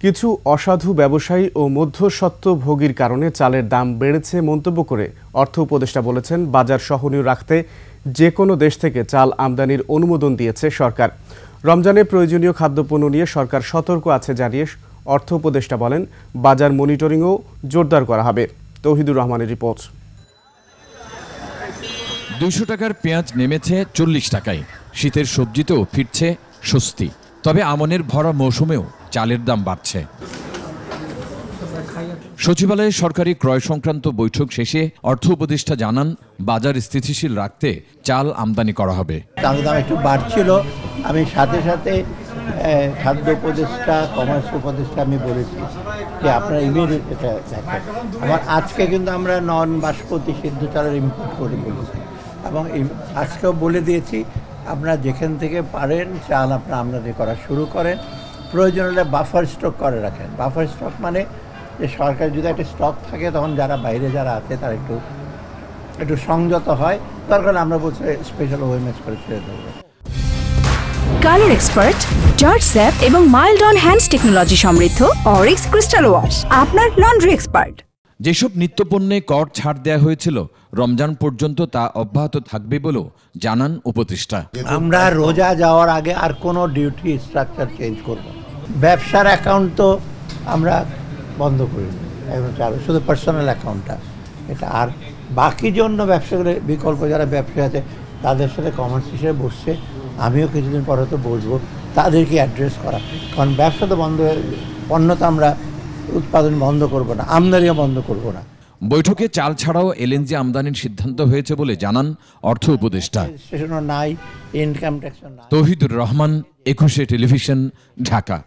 কিছু অসাধু ব্যবসায়ী ও মধ্যস্বত্বভোগীর কারণে চালের দাম বেড়েছে মন্তব্য করে অর্থ উপদেষ্টা বলেছেন, বাজার সহনীয় রাখতে যে কোনো দেশ থেকে চাল আমদানির অনুমোদন দিয়েছে সরকার। রমজানে প্রয়োজনীয় খাদ্যপণ্য নিয়ে সরকার সতর্ক আছে জানিয়ে অর্থ উপদেষ্টা বলেন, বাজার মনিটরিংও জোরদার করা হবে। তৌহিদুর রহমানের রিপোর্ট। 200 টাকার পেঁয়াজ নেমেছে 40 টাকায়। শীতের সবজিতেও ফিরছে স্বস্তি। তবে আমনের ভরা মৌসুমেও চালের দাম বাড়ছে। সচিবালয়ে সরকারি ক্রয় সংক্রান্ত বৈঠক শেষে অর্থ উপদেষ্টা জানান, বাজার স্থিতিশীল রাখতে চাল আমদানি করা হবে। চালের দাম একটু বাড়ছিল, আমি সাথে সাথে খাদ্য উপদেষ্টা, কমার্স উপদেষ্টা আমি বলেছি যে আপনারা ইমিডিয়েট এটা দেখেন। আবার আজকে কিন্তু আমরা নন বাসমতি সিদ্ধ চালের ইম্পোর্ট করে বলেছি এবং আজকেও বলে দিয়েছি আপনারা যেখান থেকে পারেন চাল আপনারা আমদানি করা শুরু করেন। প্রয়োজন হলে বাফার স্টক করে রাখেন। বাফার স্টক মানে যে সরকার যদি একটা স্টক থাকে তখন যারা বাইরে যারা আছে তারা একটু সংযত হয়, দরকার আমরা বলছি স্পেশাল ওএমএস করে ছেড়ে দেবো। কালার এক্সপার্ট, জর্জ স্যাপ এবং মাইল্ড অন হ্যান্ডস টেকনোলজি সমৃদ্ধ অরিক্স ক্রিস্টাল ওয়াশ আপনার লন্ড্রি এক্সপার্ট। যেসব নিত্যপণ্যে কর ছাড় দেওয়া হয়েছিল রমজান পর্যন্ত তা অব্যাহত থাকবে বলেও জানান উপদেষ্টা। আমরা রোজা যাওয়ার আগে আর কোনো ডিউটি স্ট্রাকচার চেঞ্জ করব। ব্যবসার অ্যাকাউন্ট তো আমরা বন্ধ করি এখন চালু, শুধু পার্সোনাল অ্যাকাউন্টটা এটা। আর বাকি জন্য ব্যবসাগুলো বিকল্প যারা ব্যবসা আছে তাদের সাথে কমার্স হিসেবে বসছে, আমিও কিছুদিন পরে তো বসবো, তাদেরকে অ্যাড্রেস করা। কারণ ব্যবসা তো বন্ধ, পণ্য তো আমরা উৎপাদন বন্ধ করব না, আমদানিও বন্ধ করব না। বৈঠকে চাল ছাড়াও এলএনজি আমদানির সিদ্ধান্ত হয়েছে বলে জানান অর্থ উপদেষ্টা। নাই, ইনকাম ট্যাক্স নাই। তৌহিদুর রহমান, 21 টেলিভিশন, ঢাকা।